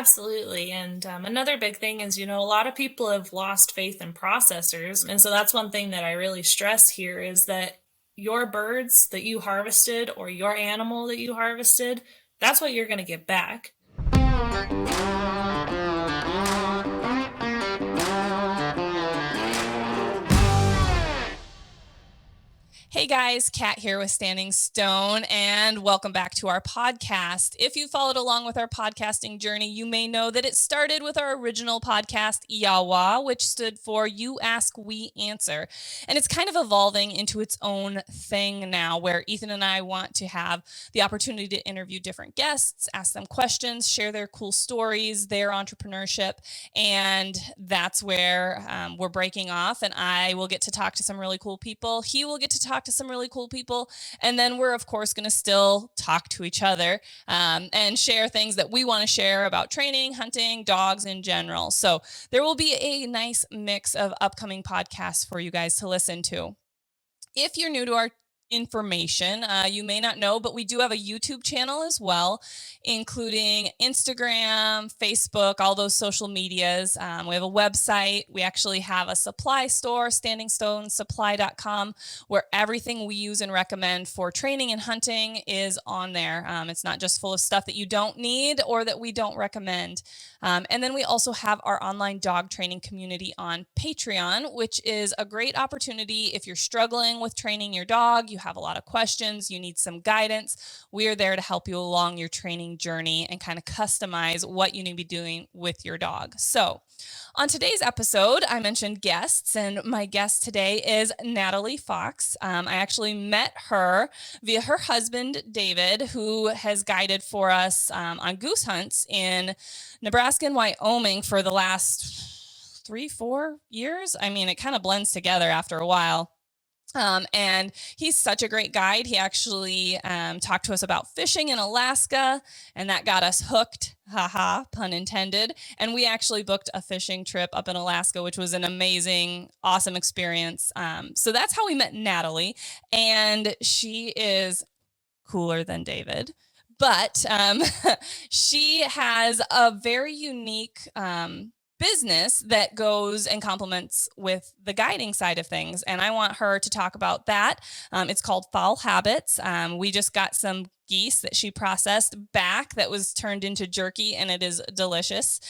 Absolutely. And another big thing is, a lot of people have lost faith in processors. And so that's one thing that I really stress here is that your birds that you harvested or your animal that you harvested, that's what you're going to get back. Hey guys, Kat here with Standing Stone, and welcome back to our podcast. If you followed along with our podcasting journey, you may know that it started with our original podcast, Yawa, which stood for You Ask, We Answer. And it's kind of evolving into its own thing now, where Ethan and I want to have the opportunity to interview different guests, ask them questions, share their cool stories, their entrepreneurship, and that's where we're breaking off, and I will get to talk to some really cool people. He will get to talk to some really cool people. And then we're, of course, going to still talk to each other and share things that we want to share about training, hunting, dogs in general. So there will be a nice mix of upcoming podcasts for you guys to listen to. If you're new to our information, you may not know, but we do have a YouTube channel as well, including Instagram, Facebook, all those social medias. We have a website. We actually have a supply store, standingstonesupply.com, where everything we use and recommend for training and hunting is on there. It's not just full of stuff that you don't need or that we don't recommend. And then we also have our online dog training community on Patreon, which is a great opportunity if you're struggling with training your dog, you have a lot of questions, you need some guidance. We are there to help you along your training journey and kind of customize what you need to be doing with your dog. So on today's episode, I mentioned guests, and my guest today is Natalie Fox. I actually met her via her husband, David, who has guided for us on goose hunts in Nebraska and Wyoming for the last 3-4 years. I mean, it kind of blends together after a while. And he's such a great guide. He actually talked to us about fishing in Alaska, and that got us hooked. Haha, pun intended. And we actually booked a fishing trip up in Alaska, which was an amazing, awesome experience. So that's how we met Natalie. And she is cooler than David. But she has a very unique business that goes and complements with the guiding side of things. And I want her to talk about that. It's called Fowl Habits. We just got some geese that she processed back that was turned into jerky, and it is delicious.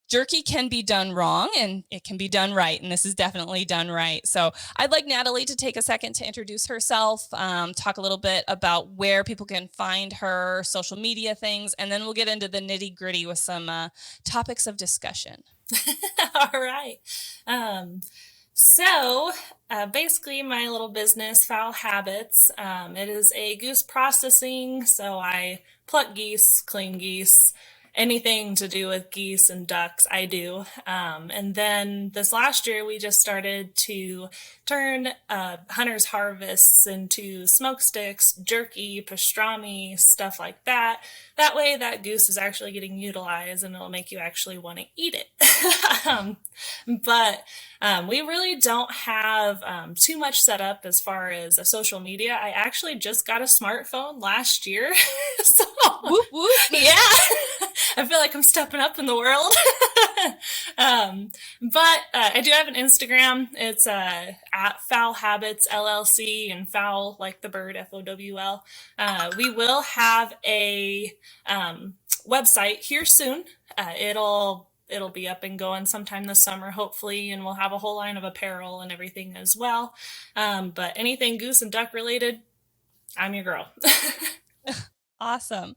Jerky can be done wrong and it can be done right. And this is definitely done right. So I'd like Natalie to take a second to introduce herself, talk a little bit about where people can find her, social media things, and then we'll get into the nitty gritty with some topics of discussion. All right. So basically my little business, Fowl Habits, it is a goose processing. So I pluck geese, clean geese, anything to do with geese and ducks, I do. And then this last year, we just started to turn hunter's harvests into smoke sticks, jerky, pastrami, stuff like that. That way, that goose is actually getting utilized, and it'll make you actually want to eat it. But we really don't have too much set up as far as a social media. I actually just got a smartphone last year. So, whoop, whoop. Yeah, I feel like I'm stepping up in the world. But I do have an Instagram. It's at Fowl Habits LLC, and fowl like the bird, FOWL. We will have a website here soon. It'll be up and going sometime this summer, hopefully, and we'll have a whole line of apparel and everything as well. But anything goose and duck related, I'm your girl. Awesome.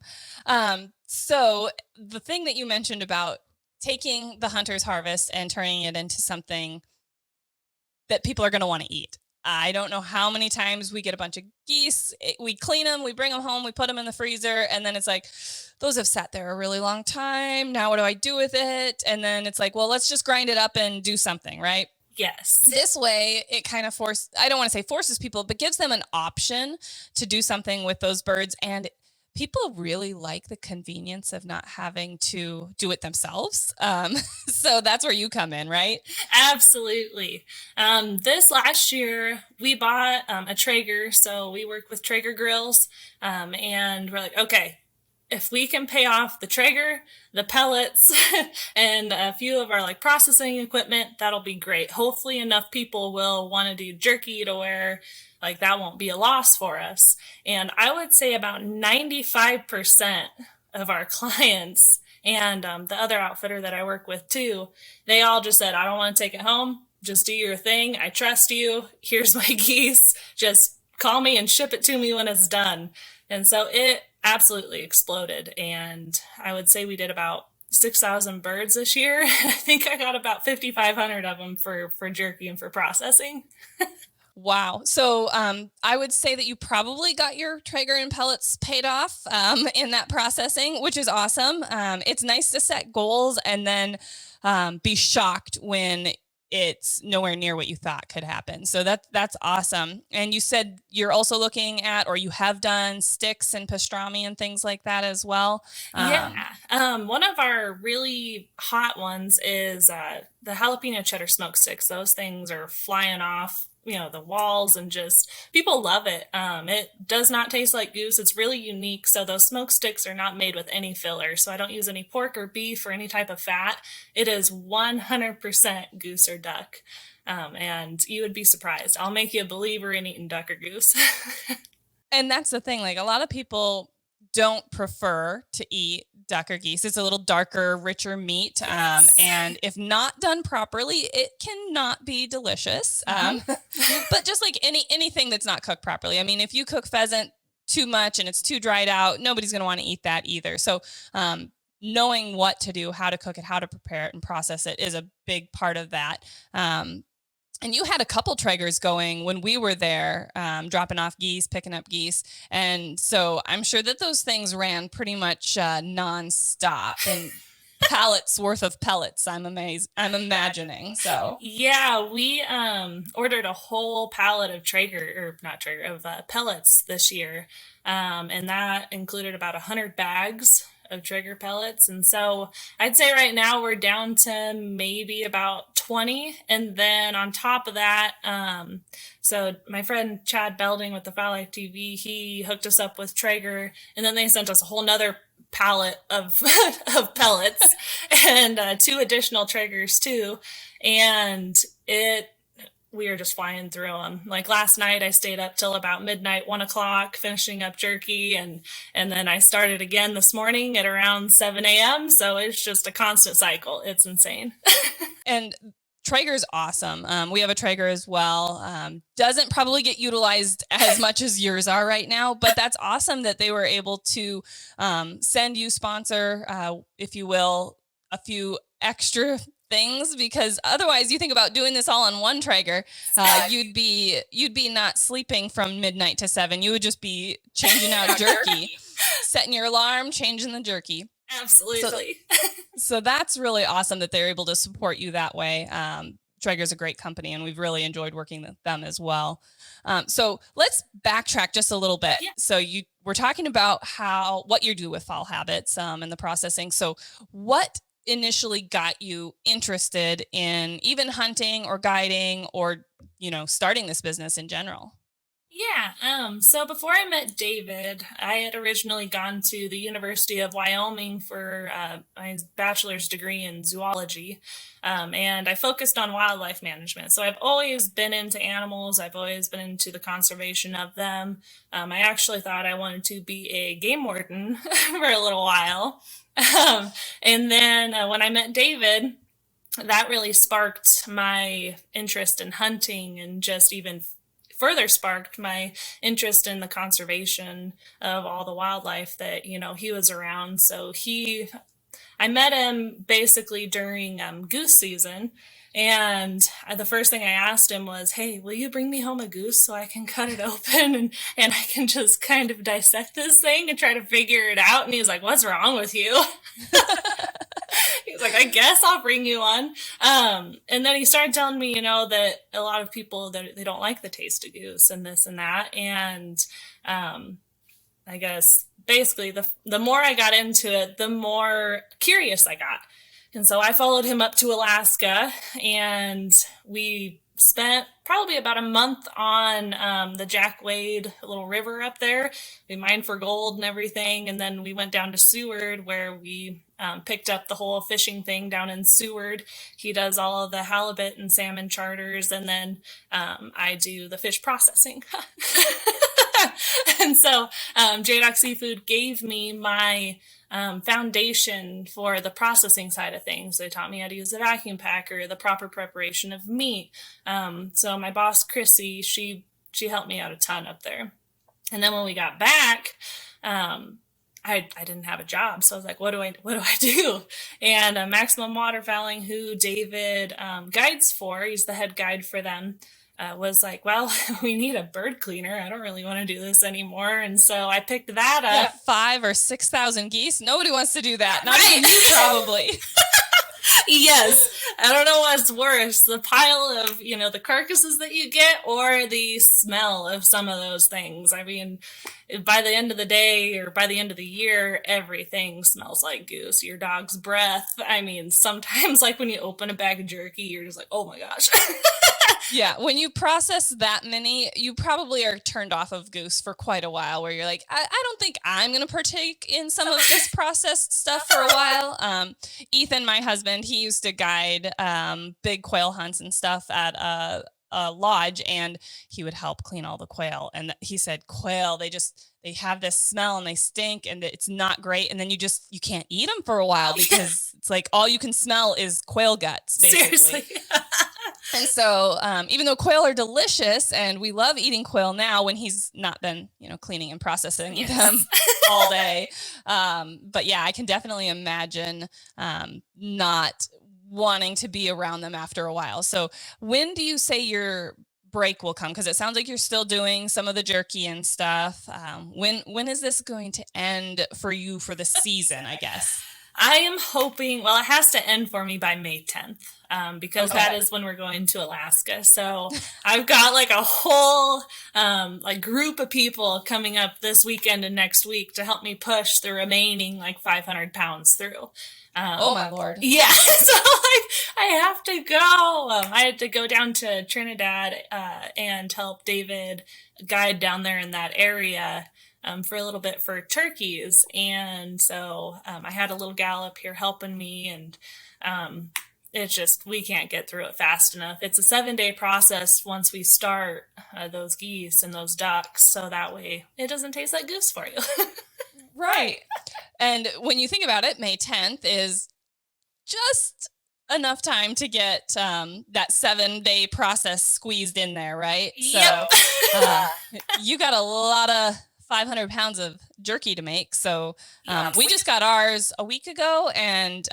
So the thing that you mentioned about taking the hunter's harvest and turning it into something that people are going to want to eat. I don't know how many times we get a bunch of geese, we clean them, we bring them home, we put them in the freezer, and then it's like, those have sat there a really long time. Now what do I do with it? And then it's like, well, let's just grind it up and do something, right? Yes. This way, it kind of I don't want to say forces people, but gives them an option to do something with those birds. And people really like the convenience of not having to do it themselves. So that's where you come in, right? Absolutely. This last year, we bought a Traeger. So we work with Traeger grills. And we're like, okay, if we can pay off the Traeger, the pellets, and a few of our like processing equipment, that'll be great. Hopefully enough people will want to do jerky to where like that won't be a loss for us. And I would say about 95% of our clients and the other outfitter that I work with too, they all just said, I don't want to take it home. Just do your thing. I trust you. Here's my geese. Just call me and ship it to me when it's done. And so it absolutely exploded. And I would say we did about 6,000 birds this year. I think I got about 5,500 of them for jerky and for processing. Wow. So I would say that you probably got your Traeger and pellets paid off in that processing, which is awesome. It's nice to set goals and then be shocked when it's nowhere near what you thought could happen. So that's awesome. And you said you're also looking at, or you have done sticks and pastrami and things like that as well. One of our really hot ones is the jalapeno cheddar smoke sticks. Those things are flying off, the walls, and just people love it. It does not taste like goose. It's really unique. So those smoke sticks are not made with any filler. So I don't use any pork or beef or any type of fat. It is 100% goose or duck. And you would be surprised. I'll make you a believer in eating duck or goose. And that's the thing. Like, a lot of people don't prefer to eat duck or geese. It's a little darker, richer meat. Yes. And if not done properly, it cannot be delicious. But just like anything that's not cooked properly. I mean, if you cook pheasant too much and it's too dried out, nobody's going to want to eat that either. So knowing what to do, how to cook it, how to prepare it and process it is a big part of that. And you had a couple Traegers going when we were there, dropping off geese, picking up geese. And so I'm sure that those things ran pretty much nonstop and pallets worth of pellets. I'm imagining. So yeah, we ordered a whole pallet of pellets this year. And that included about 100 bags of Traeger pellets. And so I'd say right now we're down to maybe about 20. And then on top of that, so my friend Chad Belding with the Fowl TV, he hooked us up with Traeger, and then they sent us a whole nother pallet of of pellets and 2 additional Traegers too. And we were just flying through them. Like last night, I stayed up till about midnight, 1 o'clock, finishing up jerky. And then I started again this morning at around 7 a.m. So it's just a constant cycle. It's insane. And Traeger's awesome. We have a Traeger as well. Doesn't probably get utilized as much as yours are right now, but that's awesome that they were able to send you, sponsor, if you will, a few extra things, because otherwise you think about doing this all on one Traeger, you'd be not sleeping from midnight to 7. You would just be changing out jerky, setting your alarm, changing the jerky. Absolutely. So that's really awesome that they're able to support you that way. Traeger's a great company, and we've really enjoyed working with them as well. So let's backtrack just a little bit. Yeah. So we're talking about what you do with Fowl Habits and the processing. So what initially got you interested in even hunting or guiding or, starting this business in general? Yeah. So before I met David, I had originally gone to the University of Wyoming for my bachelor's degree in zoology. And I focused on wildlife management. So I've always been into animals. I've always been into the conservation of them. I actually thought I wanted to be a game warden for a little while. And then when I met David, that really sparked my interest in hunting, and just even further sparked my interest in the conservation of all the wildlife that, he was around. So I met him basically during goose season. And the first thing I asked him was, hey, will you bring me home a goose so I can cut it open and I can just kind of dissect this thing and try to figure it out? And he was like, what's wrong with you? He's like, I guess I'll bring you one. And then he started telling me, that a lot of people, that they don't like the taste of goose and this and that. And I guess basically the more I got into it, the more curious I got. And so I followed him up to Alaska, and we spent probably about a month on the Jack Wade little river up there. We mined for gold and everything, and then we went down to Seward where we picked up the whole fishing thing down in Seward. He does all of the halibut and salmon charters, and then I do the fish processing. And so JDoc Seafood gave me my foundation for the processing side of things. They taught me how to use the vacuum packer, the proper preparation of meat. So my boss, Chrissy, she helped me out a ton up there. And then when we got back, I didn't have a job. So I was like, what do I do? And Maximum Waterfowling, who David guides for, he's the head guide for them, was like, well, we need a bird cleaner. I don't really want to do this anymore. And so I picked that up. Yeah, 5,000 or 6,000 geese. Nobody wants to do that. Not even you, probably. Yes. I don't know what's worse, the pile of, the carcasses that you get or the smell of some of those things. I mean, by the end of the day or by the end of the year, everything smells like goose. Your dog's breath. I mean, sometimes like when you open a bag of jerky, you're just like, oh my gosh. Yeah, when you process that many, you probably are turned off of goose for quite a while where you're like, I don't think I'm going to partake in some of this processed stuff for a while. Ethan, my husband, he used to guide big quail hunts and stuff at a lodge, and he would help clean all the quail. And he said, quail, they have this smell and they stink and it's not great. And then you can't eat them for a while because it's like all you can smell is quail guts, basically. Seriously. And so even though quail are delicious and we love eating quail now when he's not been, cleaning and processing them all day. But yeah, I can definitely imagine not wanting to be around them after a while. So when do you say your break will come? Because it sounds like you're still doing some of the jerky and stuff. When is this going to end for you for the season, I guess? I am hoping, well, it has to end for me by May 10th, because that is when we're going to Alaska. So I've got like a whole group of people coming up this weekend and next week to help me push the remaining 500 pounds through. Oh my Lord. Yeah. So I have to go. I had to go down to Trinidad and help David guide down there in that area for a little bit for turkeys. And so I had a little gal up here helping me, and it's just, we can't get through it fast enough. It's a 7-day process once we start those geese and those ducks, so that way it doesn't taste like goose for you. Right. And when you think about it, May 10th is just enough time to get that 7-day process squeezed in there, right? Yep. So you got a lot of 500 pounds of jerky to make. So we just got ours a week ago and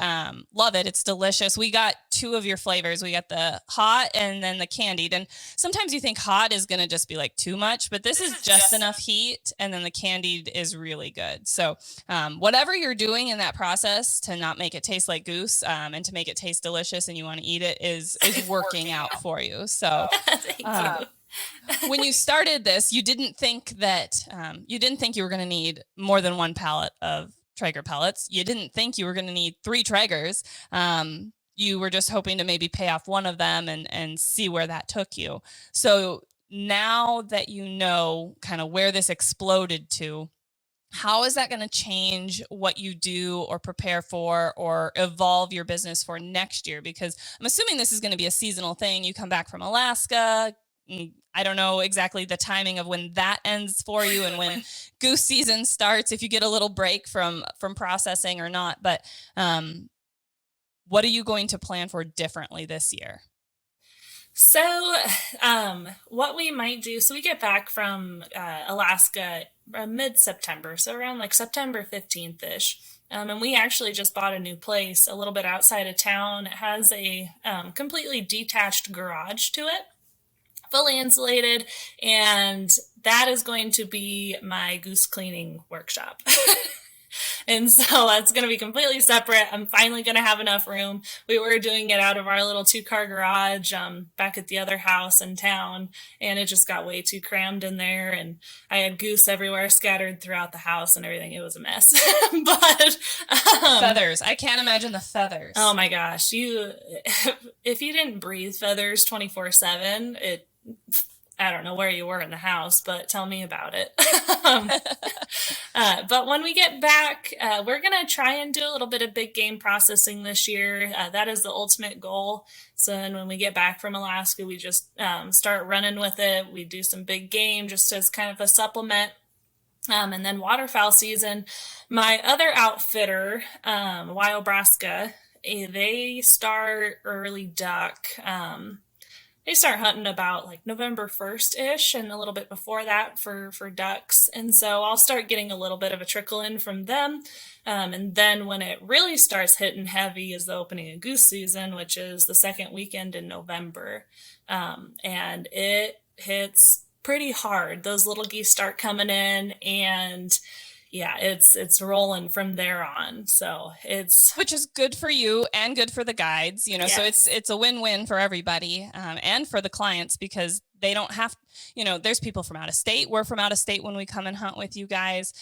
love it. It's delicious. We got 2 of your flavors. We got the hot and then the candied. And sometimes you think hot is going to just be too much, but this is just enough heat. And then the candied is really good. So whatever you're doing in that process to not make it taste like goose and to make it taste delicious and you want to eat it is working out for you. So Thank you. When you started this, you didn't think you were going to need more than 1 pallet of Traeger pellets. You didn't think you were going to need 3 Traegers. You were just hoping to maybe pay off one of them and see where that took you. So now that you know kind of where this exploded to, how is that going to change what you do or prepare for or evolve your business for next year? Because I'm assuming this is going to be a seasonal thing. You come back from Alaska. I don't know exactly the timing of when that ends for you and when goose season starts, if you get a little break from processing or not. But what are you going to plan for differently this year? So what we might do, so we get back from Alaska mid-September, so around September 15th-ish. And we actually just bought a new place a little bit outside of town. It has a completely detached garage to it, fully insulated, and that is going to be my goose cleaning workshop. And so that's going to be completely separate. I'm finally going to have enough room. We were doing it out of our little 2-car garage back at the other house in town, and it just got way too crammed in there. And I had goose everywhere scattered throughout the house and everything. It was a mess. But feathers. I can't imagine the feathers. Oh my gosh. If you didn't breathe feathers 24/7, I don't know where you were in the house, but tell me about it. But when we get back, we're going to try and do a little bit of big game processing this year. That is the ultimate goal. So then when we get back from Alaska, we just start running with it. We do some big game just as kind of a supplement. And then waterfowl season, my other outfitter, Wyobraska, they start early duck. They start hunting about like November 1st-ish and a little bit before that for ducks. And so I'll start getting a little bit of a trickle in from them. And then when it really starts hitting heavy is the opening of goose season, which is the second weekend in November. And it hits pretty hard. Those little geese start coming in, and yeah, it's rolling from there on. So which is good for you and good for the guides, you know. Yes. So it's a win-win for everybody, and for the clients, because they don't have, you know, there's people from out of state. We're from out of state when we come and hunt with you guys.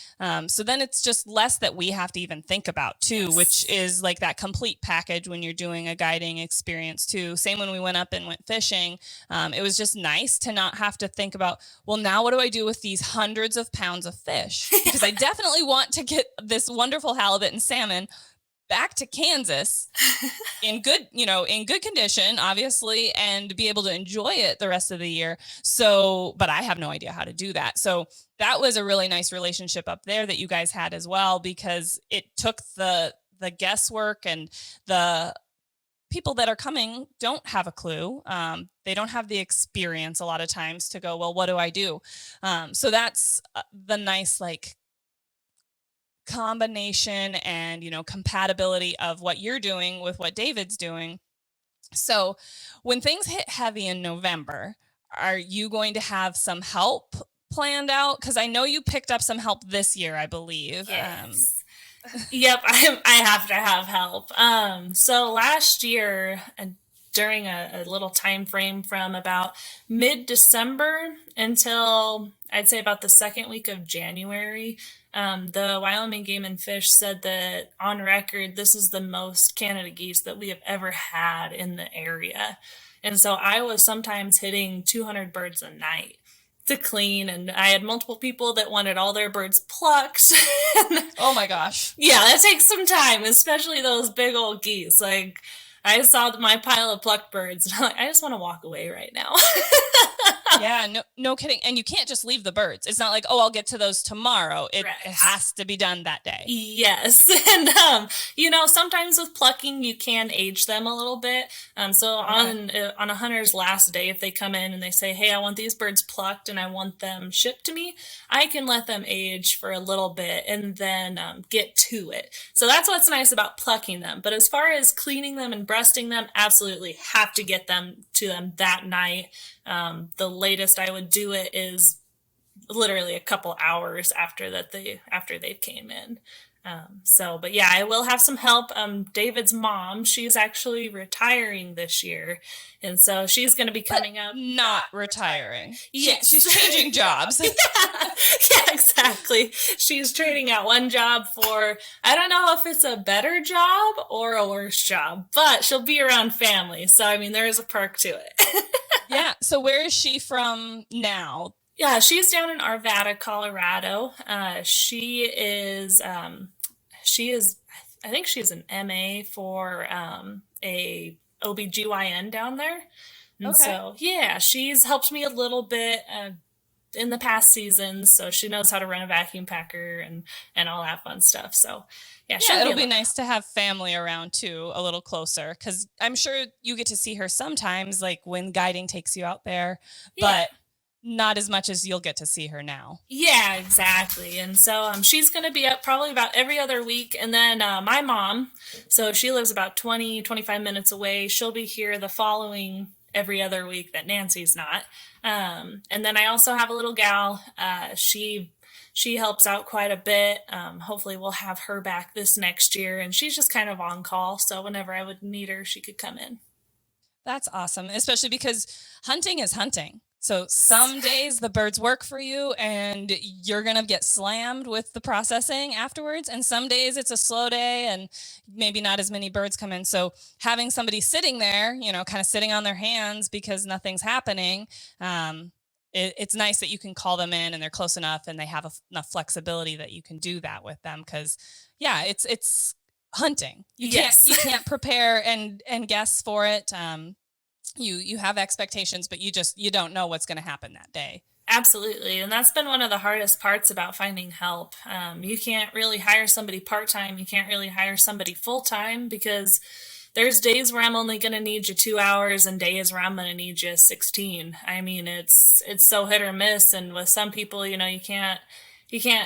So then it's just less that we have to even think about too, yes. Which is like that complete package when you're doing a guiding experience too. Same when we went up and went fishing. It was just nice to not have to think about, well, now what do I do with these hundreds of pounds of fish? Because I definitely want to get this wonderful halibut and salmon back to Kansas in good condition, obviously, and be able to enjoy it the rest of the year. So, but I have no idea how to do that. So that was a really nice relationship up there that you guys had as well, because it took the guesswork, and the people that are coming don't have a clue. They don't have the experience a lot of times to go, well, what do I do? So that's the nice, like, combination and, you know, compatibility of what you're doing with what David's doing. So when things hit heavy in November, are you going to have some help planned out? Because I know you picked up some help this year, I believe. Yes. Yep, I have to have help. So last year, during a little time frame from about mid-December until I'd say about the second week of January, the Wyoming Game and Fish said that on record, this is the most Canada geese that we have ever had in the area. And so I was sometimes hitting 200 birds a night to clean, and I had multiple people that wanted all their birds plucked. Oh my gosh. Yeah, that takes some time, especially those big old geese. Like, I saw my pile of plucked birds, and I'm like, I just want to walk away right now. Yeah, no kidding. And you can't just leave the birds. It's not like, oh, I'll get to those tomorrow. It has to be done that day. Yes. And, you know, sometimes with plucking, you can age them a little bit. So on a hunter's last day, if they come in and they say, hey, I want these birds plucked and I want them shipped to me, I can let them age for a little bit and then get to it. So that's what's nice about plucking them. But as far as cleaning them and breasting them, absolutely have to get them to them that night. The latest I would do it is literally a couple hours after they've came in. But yeah, I will have some help. David's mom, she's actually retiring this year. And so she's going to be coming up. Not retiring. Yes. She's changing jobs. Yeah, exactly. She's trading out one job for, I don't know if it's a better job or a worse job, but she'll be around family. So, I mean, there is a perk to it. Yeah. So where is she from now? Yeah, she's down in Arvada, Colorado. She is, I think she's an MA for a OBGYN down there. And so, yeah, she's helped me a little bit in the past seasons. So she knows how to run a vacuum packer and all that fun stuff. So, yeah, it'll be nice to have family around too, a little closer, because I'm sure you get to see her sometimes, like when guiding takes you out there, but not as much as you'll get to see her now. Yeah, exactly. And so she's going to be up probably about every other week. And then my mom, so she lives about 25 minutes away. She'll be here the following every other week that Nancy's not. And then I also have a little gal. She she helps out quite a bit. Hopefully we'll have her back this next year, and she's just kind of on call. So whenever I would need her, she could come in. That's awesome, especially because hunting is hunting. So some days the birds work for you and you're going to get slammed with the processing afterwards. And some days it's a slow day and maybe not as many birds come in. So having somebody sitting there, kind of sitting on their hands because nothing's happening, it's nice that you can call them in and they're close enough and they have enough flexibility that you can do that with them. Because it's hunting. You can't prepare and guess for it. You have expectations, but you don't know what's going to happen that day. Absolutely. And that's been one of the hardest parts about finding help. You can't really hire somebody part-time. You can't really hire somebody full-time because there's days where I'm only going to need you 2 hours and days where I'm going to need you 16. I mean, it's so hit or miss. And with some people, you can't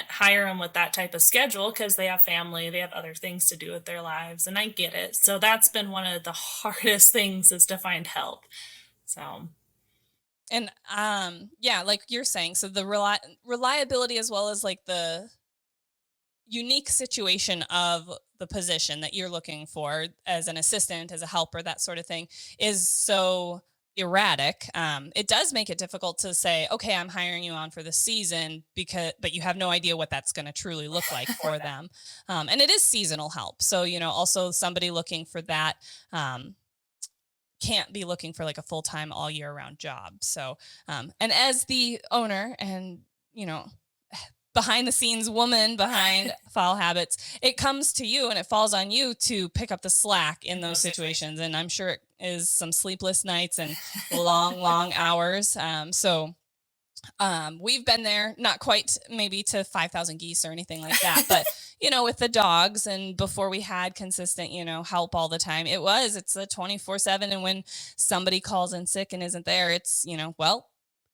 hire them with that type of schedule because they have family, they have other things to do with their lives, and I get it. So that's been one of the hardest things, is to find help. So, and like you're saying, so the reliability as well as like the unique situation of the position that you're looking for as an assistant, as a helper, that sort of thing, is so erratic. It does make it difficult to say, okay, I'm hiring you on for the season but you have no idea what that's going to truly look like for them. And it is seasonal help. So, also somebody looking for that, can't be looking for like a full-time all year round job. So, and as the owner and, behind the scenes woman behind Fowl Habits, it comes to you and it falls on you to pick up the slack in those situations. And I'm sure it is some sleepless nights and long hours. So we've been there, not quite maybe to 5,000 geese or anything like that, but with the dogs, and before we had consistent, help all the time, it's a 24/7. And when somebody calls in sick and isn't there, it's,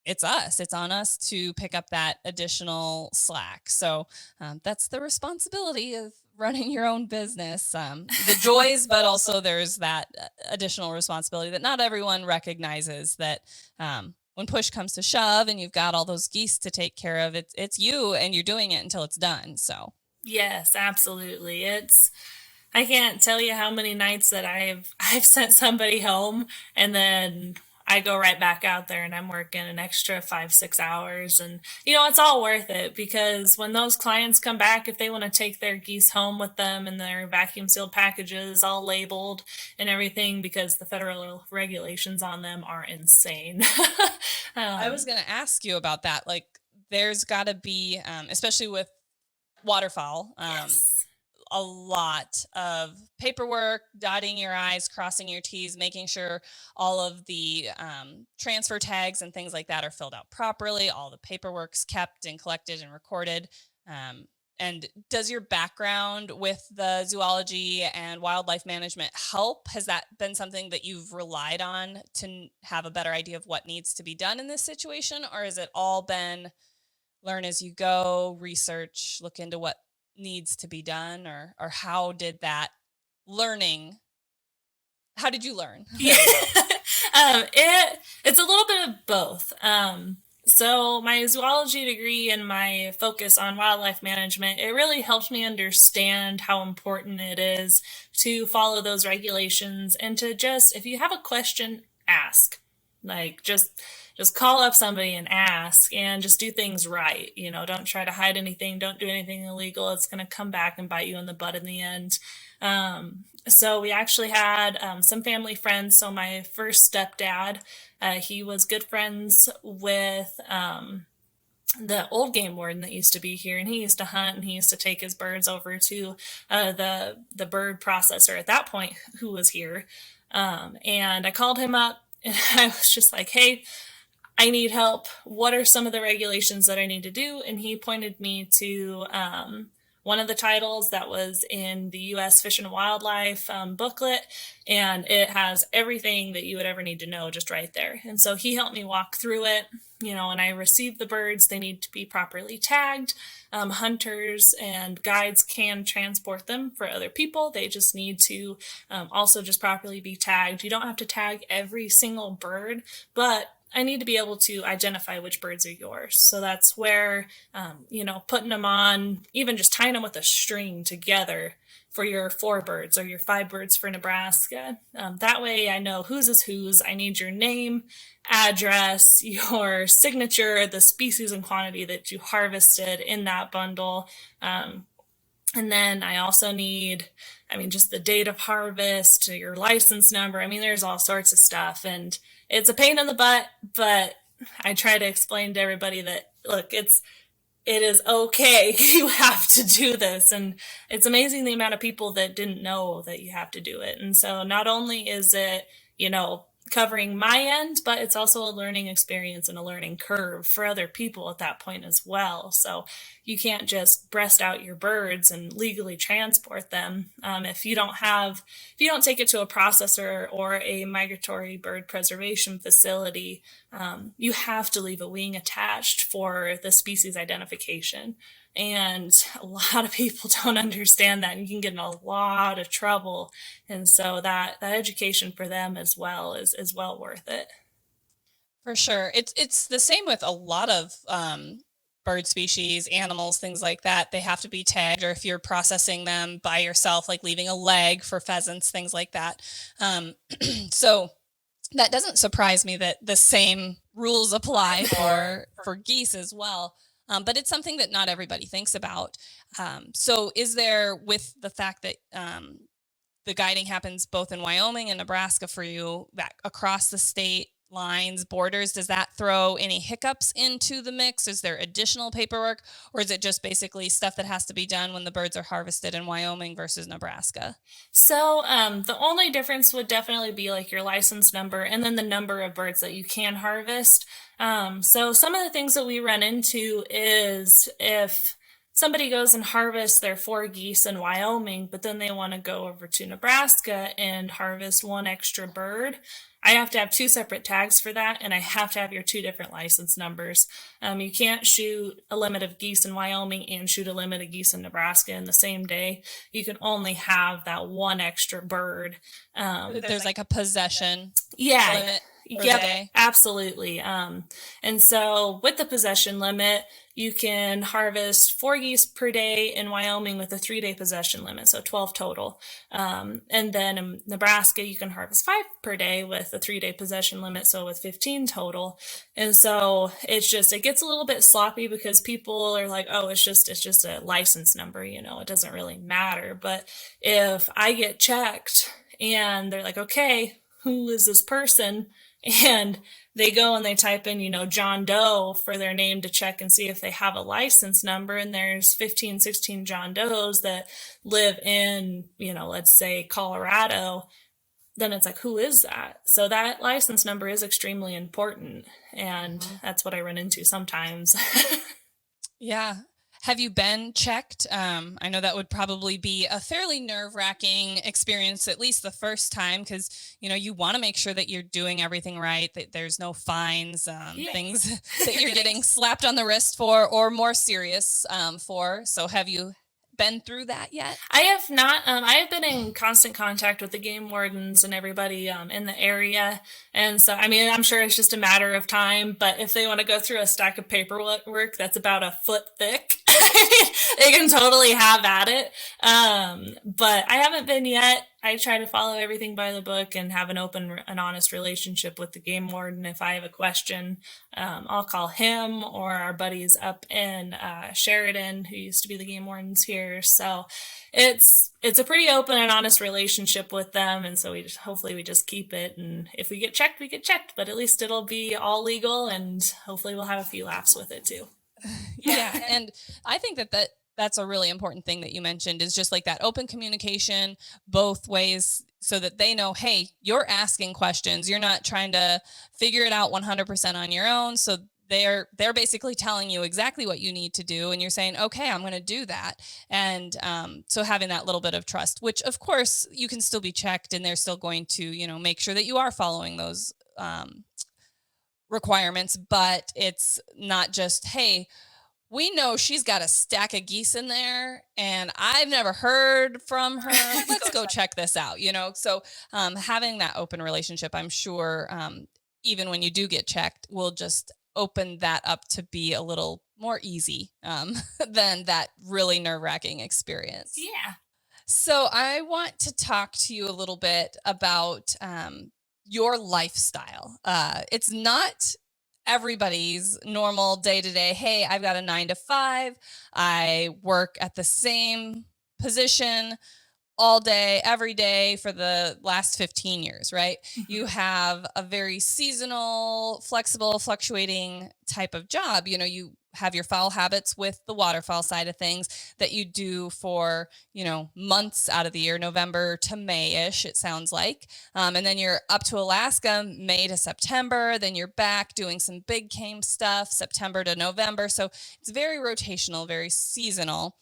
it's us. It's on us to pick up that additional slack. So that's the responsibility of running your own business. The joys, but also there's that additional responsibility that not everyone recognizes, that when push comes to shove and you've got all those geese to take care of, it's you and you're doing it until it's done. So yes, absolutely. I can't tell you how many nights that I've sent somebody home and then I go right back out there and I'm working an extra 5-6 hours. And, it's all worth it, because when those clients come back, if they want to take their geese home with them and their vacuum sealed packages all labeled and everything, because the federal regulations on them are insane. I was going to ask you about that. Like, there's got to be, especially with waterfowl, yes. a lot of paperwork, dotting your I's, crossing your T's, making sure all of the transfer tags and things like that are filled out properly. All the paperwork's kept and collected and recorded. And does your background with the zoology and wildlife management help? Has that been something that you've relied on to have a better idea of what needs to be done in this situation? Or has it all been learn as you go, research, look into what needs to be done, or how did that learning, how did you learn? Yeah. It's a little bit of both. So my zoology degree and my focus on wildlife management, it really helped me understand how important it is to follow those regulations and to just, if you have a question, ask. Like, just call up somebody and ask, and just do things right. Don't try to hide anything. Don't do anything illegal. It's going to come back and bite you in the butt in the end. So we actually had some family friends. So my first stepdad, he was good friends with the old game warden that used to be here, and he used to hunt, and he used to take his birds over to the bird processor at that point, who was here. And I called him up, and I was just like, hey, I need help. What are some of the regulations that I need to do? And he pointed me to one of the titles that was in the U.S. Fish and Wildlife booklet, and it has everything that you would ever need to know just right there. And so he helped me walk through it, and I received the birds. They need to be properly tagged. Hunters and guides can transport them for other people. They just need to also just properly be tagged. You don't have to tag every single bird, but I need to be able to identify which birds are yours. So that's where, putting them on, even just tying them with a string together for your 4 birds or your 5 birds for Nebraska. That way I know whose is whose. I need your name, address, your signature, the species and quantity that you harvested in that bundle. And then I also need, just the date of harvest, your license number. There's all sorts of stuff, and it's a pain in the butt, but I try to explain to everybody that, look, it is okay. You have to do this. And it's amazing the amount of people that didn't know that you have to do it. And so not only is it, covering my end, but it's also a learning experience and a learning curve for other people at that point as well. So you can't just breast out your birds and legally transport them. If you don't take it to a processor or a migratory bird preservation facility, you have to leave a wing attached for the species identification. And a lot of people don't understand that, and you can get in a lot of trouble. And so that education for them as well is well worth it. For sure. It's the same with a lot of bird species, animals, things like that. They have to be tagged, or if you're processing them by yourself, like leaving a leg for pheasants, things like that. So that doesn't surprise me that the same rules apply for geese as well. But it's something that not everybody thinks about. So is there, with the fact that the guiding happens both in Wyoming and Nebraska for you, that across the state lines, borders, does that throw any hiccups into the mix? Is there additional paperwork, or is it just basically stuff that has to be done when the birds are harvested in Wyoming versus Nebraska? So the only difference would definitely be like your license number and then the number of birds that you can harvest. So some of the things that we run into is if somebody goes and harvests their 4 geese in Wyoming, but then they want to go over to Nebraska and harvest 1 extra bird, I have to have 2 separate tags for that, and I have to have your 2 different license numbers. You can't shoot a limit of geese in Wyoming and shoot a limit of geese in Nebraska in the same day. You can only have that 1 extra bird. There's like a possession limit. Yep, absolutely. And so with the possession limit, you can harvest 4 geese per day in Wyoming with a 3-day possession limit, so 12 total. And then in Nebraska, you can harvest 5 per day with a 3-day possession limit, so with 15 total. And so it gets a little bit sloppy because people are like, oh, it's just a license number, it doesn't really matter. But if I get checked and they're like, okay, who is this person? And they go and they type in, John Doe for their name to check and see if they have a license number. And there's 15, 16 John Does that live in, let's say Colorado. Then it's like, who is that? So that license number is extremely important. And that's what I run into sometimes. Yeah. Have you been checked? I know that would probably be a fairly nerve-wracking experience, at least the first time, because, you want to make sure that you're doing everything right, that there's no fines, things that you're getting slapped on the wrist for, or more serious for. So have you been through that yet? I have not. I have been in constant contact with the game wardens and everybody in the area. And so, I'm sure it's just a matter of time, but if they want to go through a stack of paperwork that's about a foot thick, they can totally have at it. But I haven't been yet. I try to follow everything by the book and have an open and honest relationship with the game warden. If I have a question, I'll call him or our buddies up in Sheridan, who used to be the game wardens here. So it's a pretty open and honest relationship with them. And so hopefully we just keep it. And if we get checked, we get checked, but at least it'll be all legal, and hopefully we'll have a few laughs with it too. Yeah. And I think that's a really important thing that you mentioned, is just like that open communication both ways, so that they know, hey, you're asking questions. You're not trying to figure it out 100% on your own. So they're basically telling you exactly what you need to do. And you're saying, okay, I'm going to do that. And so having that little bit of trust, which of course you can still be checked, and they're still going to, make sure that you are following those requirements. But it's not just, hey, we know she's got a stack of geese in there and I've never heard from her. Let's go check this out, So having that open relationship, I'm sure even when you do get checked, will just open that up to be a little more easy than that really nerve-wracking experience. Yeah. So I want to talk to you a little bit about your lifestyle. It's not everybody's normal day to day. Hey, I've got a 9 to 5. I work at the same position all day, every day for the last 15 years, right? You have a very seasonal, flexible, fluctuating type of job. You know, you have your fowl habits with the waterfowl side of things that you do for, months out of the year, November to May-ish, it sounds like. And then you're up to Alaska, May to September. Then you're back doing some big game stuff, September to November. So it's very rotational, very seasonal.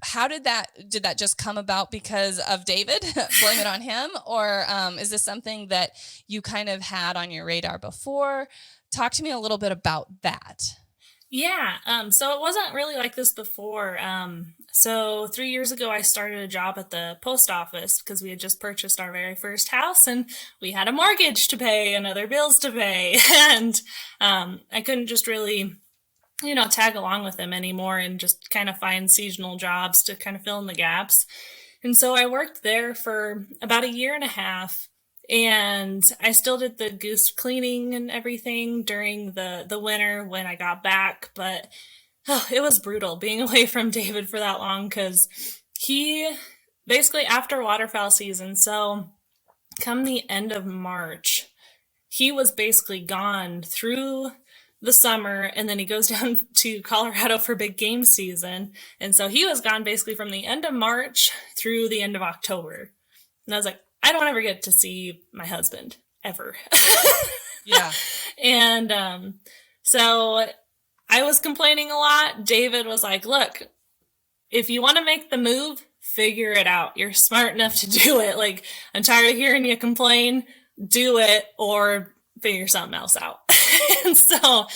How did that just come about because of David? Blame it on him? Or is this something that you kind of had on your radar before? Talk to me a little bit about that. Yeah. So it wasn't really like this before. So 3 years ago, I started a job at the post office because we had just purchased our very first house and we had a mortgage to pay and other bills to pay. And I couldn't just really tag along with him anymore and just kind of find seasonal jobs to kind of fill in the gaps. And so I worked there for about a year and a half, and I still did the goose cleaning and everything during the winter when I got back, but it was brutal being away from David for that long because he basically after waterfowl season, so come the end of March, he was basically gone through the summer, and then he goes down to Colorado for big game season. And so he was gone basically from the end of March through the end of October. And I was like, I don't ever get to see my husband ever. Yeah. And so I was complaining a lot. David was like, look, if you want to make the move, figure it out. You're smart enough to do it. Like, I'm tired of hearing you complain. Do it or figure something else out. And so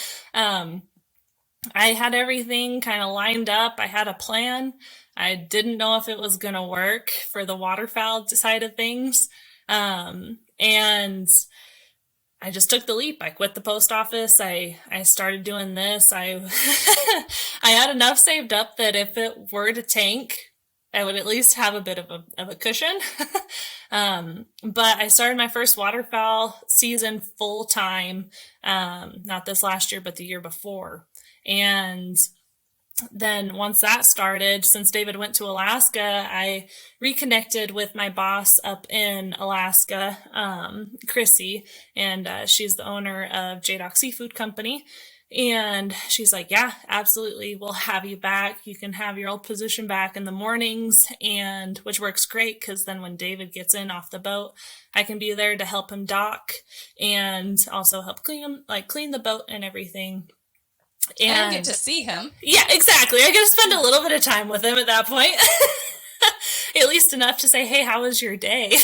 I had everything kind of lined up. I had a plan. I didn't know if it was going to work for the waterfowl side of things. And I just took the leap. I quit the post office. I started doing this. I had enough saved up that if it were to tank, I would at least have a bit of a cushion. But I started my first waterfowl season full time, not this last year, but the year before. And then once that started, since David went to Alaska, I reconnected with my boss up in Alaska, Chrissy, and she's the owner of J-Doc Seafood Company. And she's like, yeah, absolutely. We'll have you back. You can have your old position back in the mornings, and which works great because then when David gets in off the boat, I can be there to help him dock and also help clean the boat and everything. And get to see him. Yeah, exactly. I get to spend a little bit of time with him at that point. At least enough to say, hey, how was your day?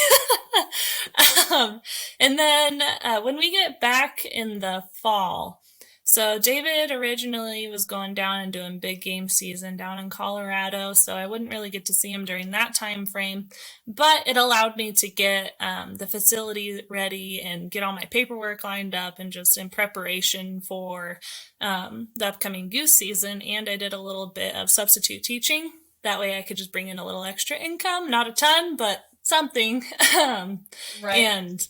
And then when we get back in the fall, so David originally was going down and doing big game season down in Colorado, so I wouldn't really get to see him during that time frame, but it allowed me to get the facility ready and get all my paperwork lined up and just in preparation for the upcoming goose season. And I did a little bit of substitute teaching. That way I could just bring in a little extra income, not a ton, but something. Right. And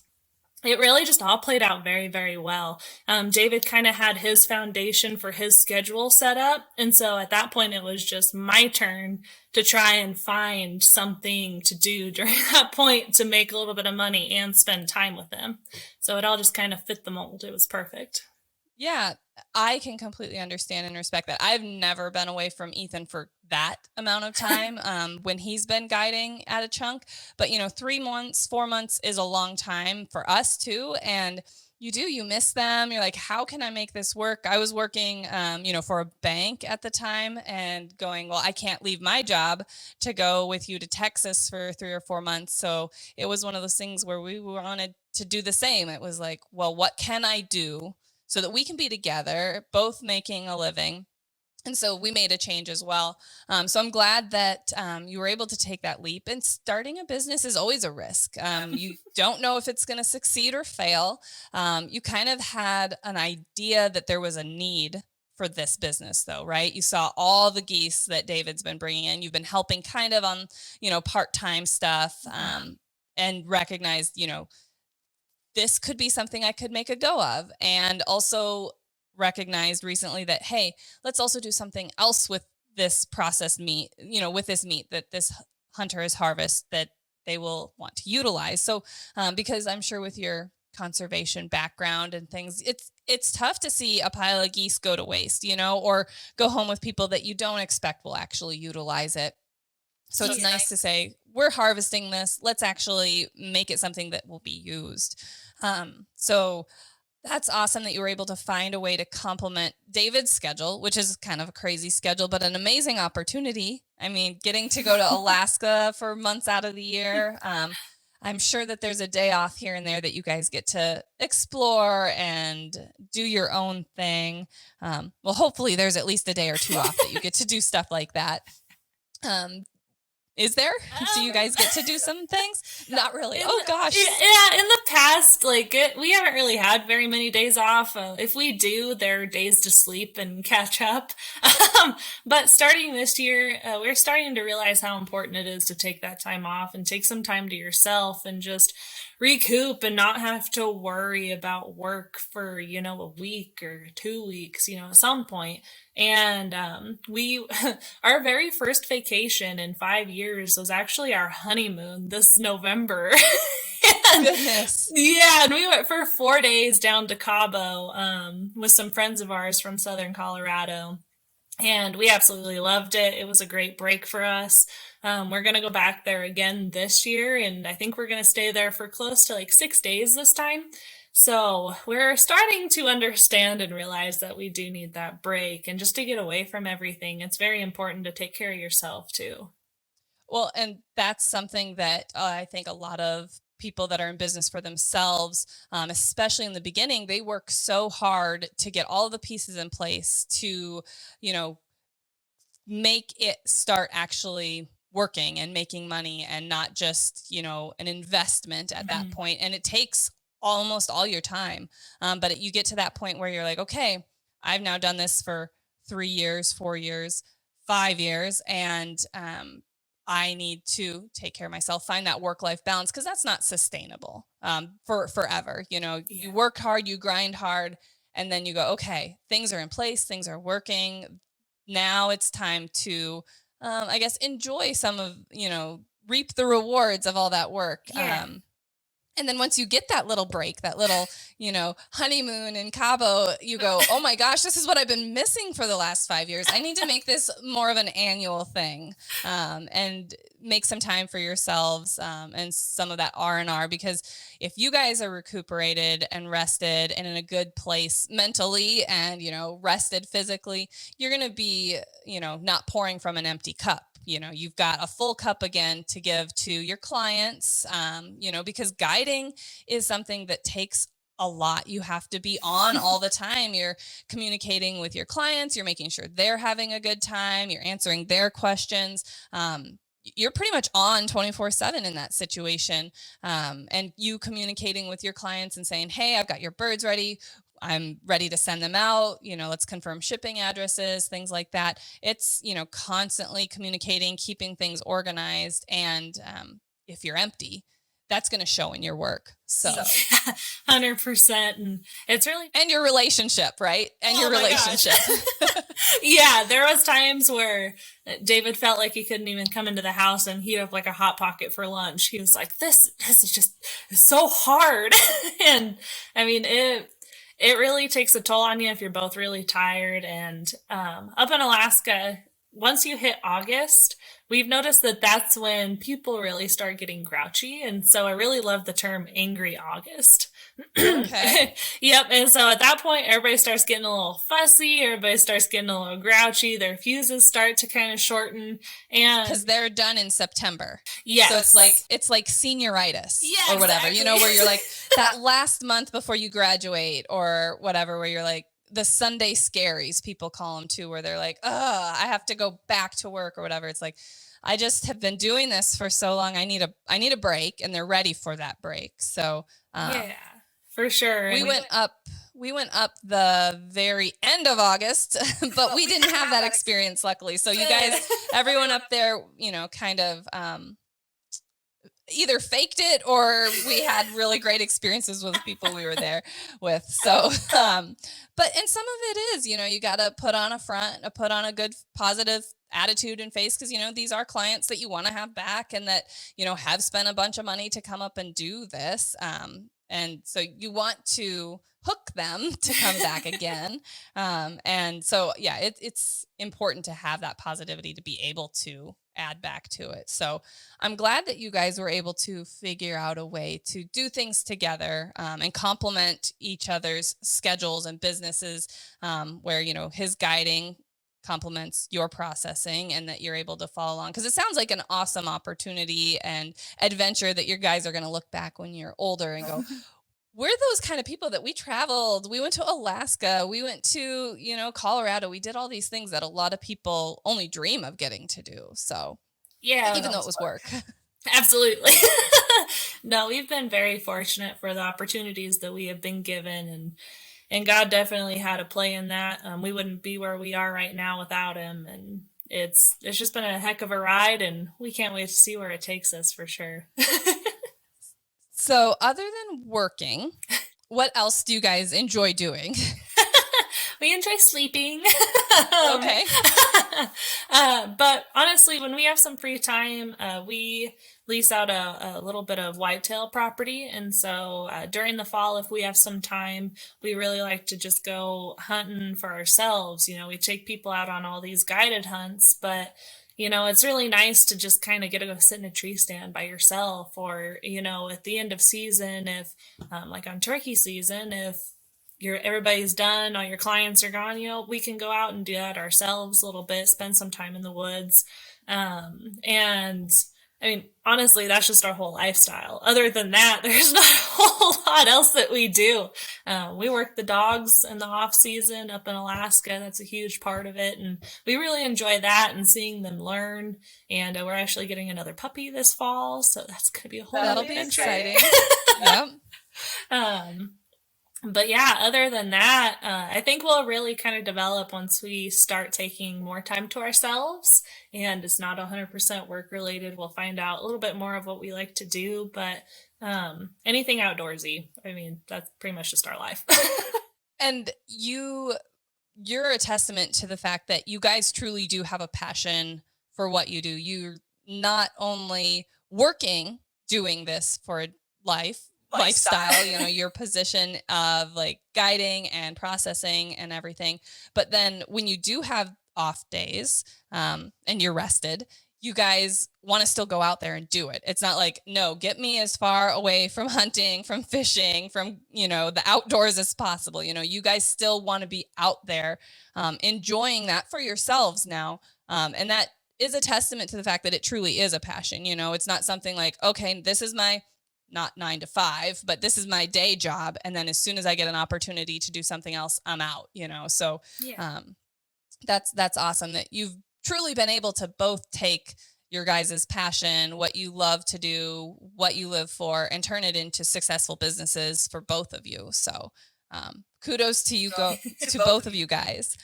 it really just all played out very, very well. David kind of had his foundation for his schedule set up. And so at that point, it was just my turn to try and find something to do during that point to make a little bit of money and spend time with him. So it all just kind of fit the mold. It was perfect. Yeah, I can completely understand and respect that. I've never been away from Ethan for that amount of time when he's been guiding at a chunk. But, 3 months, 4 months is a long time for us too. And you miss them. You're like, how can I make this work? I was working, for a bank at the time and going, well, I can't leave my job to go with you to Texas for 3 or 4 months. So it was one of those things where we wanted to do the same. It was like, well, what can I do so that we can be together, both making a living, And so we made a change as well. So I'm glad that you were able to take that leap. And starting a business is always a risk. You don't know if it's going to succeed or fail. You kind of had an idea that there was a need for this business, though, right? You saw all the geese that David's been bringing in. You've been helping kind of on, part-time stuff, and recognized, this could be something I could make a go of. And also recognized recently that, hey, let's also do something else with this processed meat, with this meat that this hunter has harvested that they will want to utilize. So, because I'm sure with your conservation background and things, it's tough to see a pile of geese go to waste, or go home with people that you don't expect will actually utilize it. So it's nice to say, we're harvesting this. Let's actually make it something that will be used. So that's awesome that you were able to find a way to complement David's schedule, which is kind of a crazy schedule, but an amazing opportunity. I mean, getting to go to Alaska for months out of the year. I'm sure that there's a day off here and there that you guys get to explore and do your own thing. Well, hopefully there's at least a day or two off that you get to do stuff like that. Is there? Do you guys get to do some things? Not really. Oh gosh. Yeah, in the past, we haven't really had very many days off. If we do, they're days to sleep and catch up. But starting this year, we're starting to realize how important it is to take that time off and take some time to yourself and just recoup and not have to worry about work for, a week or 2 weeks, at some point. And our very first vacation in 5 years was actually our honeymoon this November. Goodness. Yeah, and we went for 4 days down to Cabo with some friends of ours from Southern Colorado. And we absolutely loved it. It was a great break for us. We're going to go back there again this year, and I think we're going to stay there for close to 6 days this time. So we're starting to understand and realize that we do need that break, and just to get away from everything. It's very important to take care of yourself too. Well, and that's something that I think a lot of people that are in business for themselves, especially in the beginning, they work so hard to get all the pieces in place to, make it start actually working and making money and not just, an investment at that point. And it takes almost all your time. But you get to that point where you're like, okay, I've now done this for 3 years, 4 years, 5 years. And, I need to take care of myself, find that work-life balance, because that's not sustainable for forever. You work hard, you grind hard, and then you go, okay, things are in place, things are working. Now it's time to, I guess, enjoy some of, reap the rewards of all that work. Yeah. And then once you get that little break, that little, honeymoon in Cabo, you go, oh my gosh, this is what I've been missing for the last 5 years. I need to make this more of an annual thing, and make some time for yourselves, and some of that R&R, because if you guys are recuperated and rested and in a good place mentally and, rested physically, you're going to be, not pouring from an empty cup. You've got a full cup again to give to your clients, because guiding is something that takes a lot. You have to be on all the time. You're communicating with your clients. You're making sure they're having a good time. You're answering their questions. You're pretty much on 24/7 in that situation. And you communicating with your clients and saying, hey, I've got your birds ready. I'm ready to send them out. Let's confirm shipping addresses, things like that. It's, constantly communicating, keeping things organized. And if you're empty, that's going to show in your work. So 100%. And it's really, and your relationship, right? And your relationship. Yeah. There was times where David felt like he couldn't even come into the house and heat up a Hot Pocket for lunch. He was like, this is just so hard. And I mean, it really takes a toll on you if you're both really tired. And up in Alaska, once you hit August, we've noticed that that's when people really start getting grouchy. And so I really love the term angry August. Okay. Yep. And so at that point, everybody starts getting a little fussy. Everybody starts getting a little grouchy. Their fuses start to kind of shorten. And because they're done in September. Yes. So it's like senioritis, yeah, or whatever, exactly. where you're like that last month before you graduate or whatever, where you're like, the Sunday scaries, people call them too, where they're like, oh, I have to go back to work or whatever. It's like, I just have been doing this for so long. I need a break, and they're ready for that break. So, Yeah, for sure. we went up the very end of August, but we didn't have that experience, luckily. So you guys, everyone up there, kind of, either faked it or we had really great experiences with people we were there with. So, but, and some of it is, you got to put on a good positive attitude and face, because, these are clients that you want to have back and that, have spent a bunch of money to come up and do this. And so you want to hook them to come back again. And so, yeah, it's important to have that positivity to be able to add back to it. So I'm glad that you guys were able to figure out a way to do things together, and complement each other's schedules and businesses, where, his guiding complements your processing, and that you're able to follow along. Because it sounds like an awesome opportunity and adventure that your guys are going to look back when you're older and go, we're those kind of people that we traveled. We went to Alaska. We went to, Colorado. We did all these things that a lot of people only dream of getting to do. So, yeah, even though it was work. Absolutely. No, we've been very fortunate for the opportunities that we have been given, and God definitely had a play in that. We wouldn't be where we are right now without him, and it's just been a heck of a ride, and we can't wait to see where it takes us for sure. So, other than working, what else do you guys enjoy doing? We enjoy sleeping. Okay. But honestly, when we have some free time, we lease out a little bit of whitetail property. And so during the fall, if we have some time, we really like to just go hunting for ourselves. We take people out on all these guided hunts, but it's really nice to just kind of get to go sit in a tree stand by yourself, or, at the end of season, if, like on turkey season, if everybody's done, all your clients are gone, we can go out and do that ourselves a little bit, spend some time in the woods. And I mean, honestly, that's just our whole lifestyle. Other than that, there's not a whole lot else that we do. We work the dogs in the off season up in Alaska. That's a huge part of it. And we really enjoy that and seeing them learn. And we're actually getting another puppy this fall. So that's going to be a whole That'll adventure. Be exciting. Yep. But yeah, other than that, I think we'll really kind of develop once we start taking more time to ourselves, and it's not 100% work related. We'll find out a little bit more of what we like to do, but anything outdoorsy. I mean, that's pretty much just our life. And you're a testament to the fact that you guys truly do have a passion for what you do. You're not only working, doing this for lifestyle, your position of like guiding and processing and everything. But then when you do have off days, and you're rested, you guys want to still go out there and do it. It's not like, no, get me as far away from hunting, from fishing, from, the outdoors as possible. You guys still want to be out there, enjoying that for yourselves now. And that is a testament to the fact that it truly is a passion. It's not something like, okay, this is my not 9 to 5, but this is my day job. And then as soon as I get an opportunity to do something else, I'm out, So Yeah. That's awesome that you've truly been able to both take your guys' passion, what you love to do, what you live for, and turn it into successful businesses for both of you. So kudos to you, to both of you guys.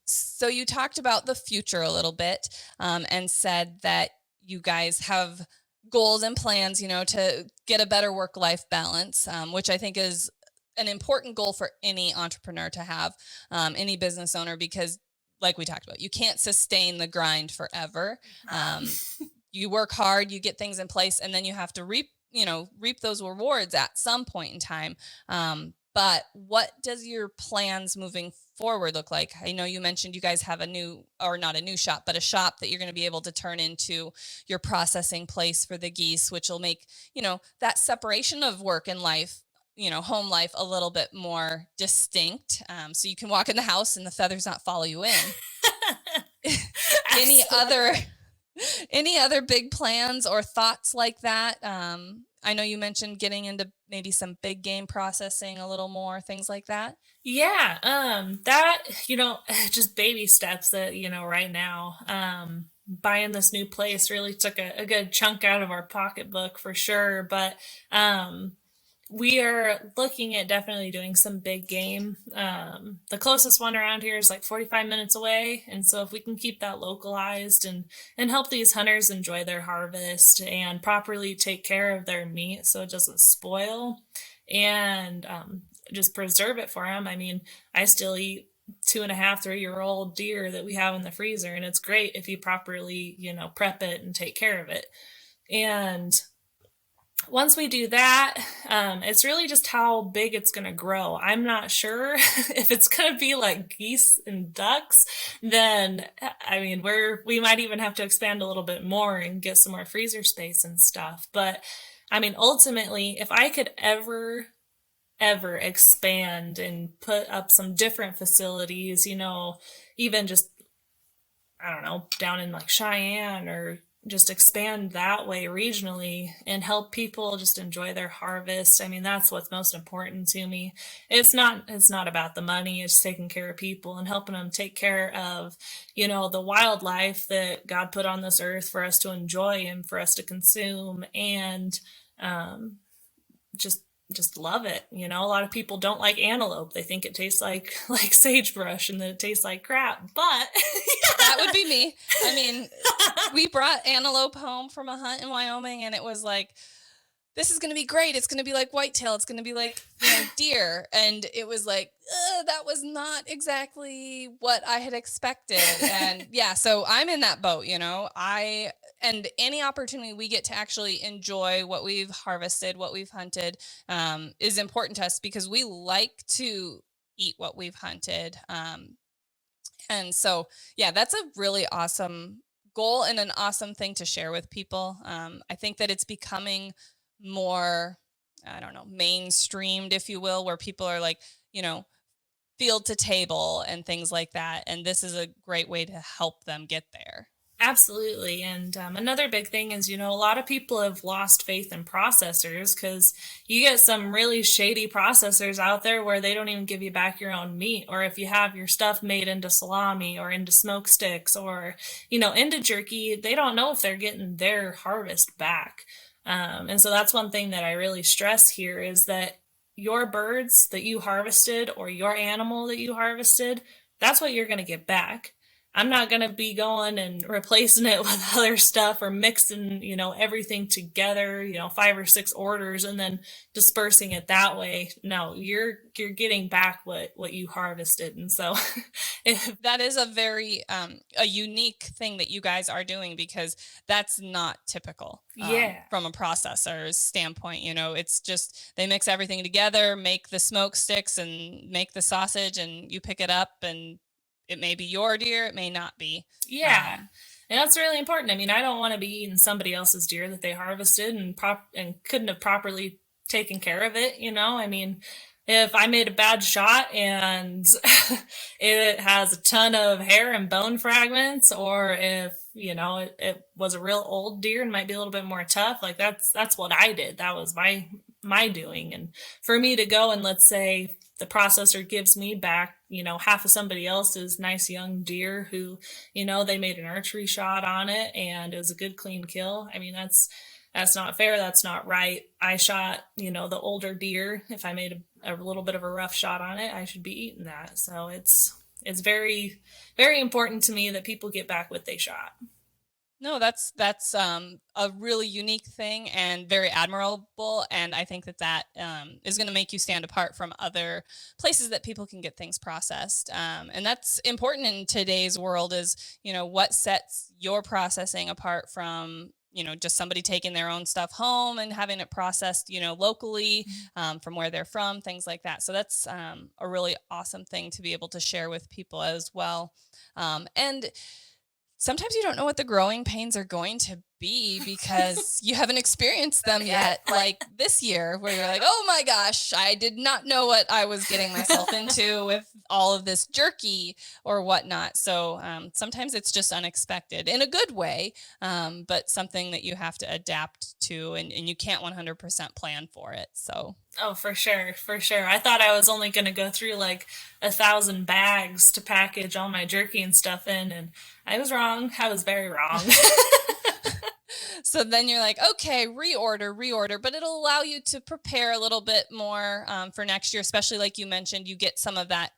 So you talked about the future a little bit, and said that you guys have goals and plans, to get a better work-life balance, which I think is an important goal for any entrepreneur to have, any business owner, because like we talked about, you can't sustain the grind forever. You work hard, you get things in place, and then you have to reap those rewards at some point in time. But what does your plans moving forward look like? I know you mentioned you guys have not a new shop, but a shop that you're going to be able to turn into your processing place for the geese, which will make, that separation of work and life, home life a little bit more distinct. So you can walk in the house and the feathers not follow you in. Any other big plans or thoughts like that? I know you mentioned getting into maybe some big game processing a little more, things like that. Yeah, that, just baby steps that, right now. Buying this new place really took a good chunk out of our pocketbook for sure, but we are looking at definitely doing some big game. The closest one around here is like 45 minutes away, and so if we can keep that localized and help these hunters enjoy their harvest and properly take care of their meat so it doesn't spoil, and just preserve it for them. I mean, I still eat 2.5, 3 year old deer that we have in the freezer, and it's great if you properly, prep it and take care of it. And once we do that, it's really just how big it's going to grow. I'm not sure if it's going to be like geese and ducks. Then, I mean, we might even have to expand a little bit more and get some more freezer space and stuff. But I mean, ultimately, if I could ever expand and put up some different facilities, even just, I don't know, down in like Cheyenne, or just expand that way regionally and help people just enjoy their harvest. I mean, that's what's most important to me. It's not about the money. It's taking care of people and helping them take care of, the wildlife that God put on this earth for us to enjoy and for us to consume, and um, just love it. A lot of people don't like antelope. They think it tastes like like sagebrush and that it tastes like crap. But That would be me. I mean, we brought antelope home from a hunt in Wyoming, and it was like, this is going to be great. It's going to be like whitetail. It's going to be like, deer. And it was like, that was not exactly what I had expected. And yeah, so I'm in that boat, and any opportunity we get to actually enjoy what we've harvested, what we've hunted, is important to us because we like to eat what we've hunted. And so, yeah, that's a really awesome goal and an awesome thing to share with people. I think that it's becoming more, I don't know, mainstreamed, if you will, where people are like, field to table and things like that. And this is a great way to help them get there. absolutely. And another big thing is, a lot of people have lost faith in processors because you get some really shady processors out there where they don't even give you back your own meat. Or if you have your stuff made into salami or into smoke sticks or, into jerky, they don't know if they're getting their harvest back. And so that's one thing that I really stress here is that your birds that you harvested or your animal that you harvested, that's what you're going to get back. I'm not going to be going and replacing it with other stuff or mixing, everything together, 5 or 6 orders and then dispersing it that way. No, you're getting back what you harvested. And so if That is a very a unique thing that you guys are doing because that's not typical yeah. from a processor's standpoint. It's just they mix everything together, make the smoke sticks and make the sausage, and you pick it up, and it may be your deer, it may not be. Yeah. And that's really important. I mean, I don't want to be eating somebody else's deer that they harvested and couldn't have properly taken care of it, I mean, if I made a bad shot and it has a ton of hair and bone fragments, or if, it was a real old deer and might be a little bit more tough, like that's what I did. That was my doing. And for me to go and let's say the processor gives me back, half of somebody else's nice young deer who, they made an archery shot on it and it was a good clean kill. I mean, that's not fair. That's not right. I shot, the older deer. If I made a little bit of a rough shot on it, I should be eating that. So it's very, very important to me that people get back what they shot. No, that's a really unique thing and very admirable, and I think that is going to make you stand apart from other places that people can get things processed, and that's important in today's world. Is what sets your processing apart from just somebody taking their own stuff home and having it processed locally, from where they're from, things like that. So that's a really awesome thing to be able to share with people as well, and sometimes you don't know what the growing pains are going to be because you haven't experienced them yet, like this year, where you're like, oh my gosh, I did not know what I was getting myself into with all of this jerky or whatnot. So sometimes it's just unexpected in a good way, but something that you have to adapt to, and you can't 100% plan for it. So. Oh, for sure, for sure. I thought I was only going to go through like 1,000 bags to package all my jerky and stuff in, and I was wrong. I was very wrong. So then you're like, okay, reorder, but it'll allow you to prepare a little bit more for next year, especially like you mentioned, you get some of that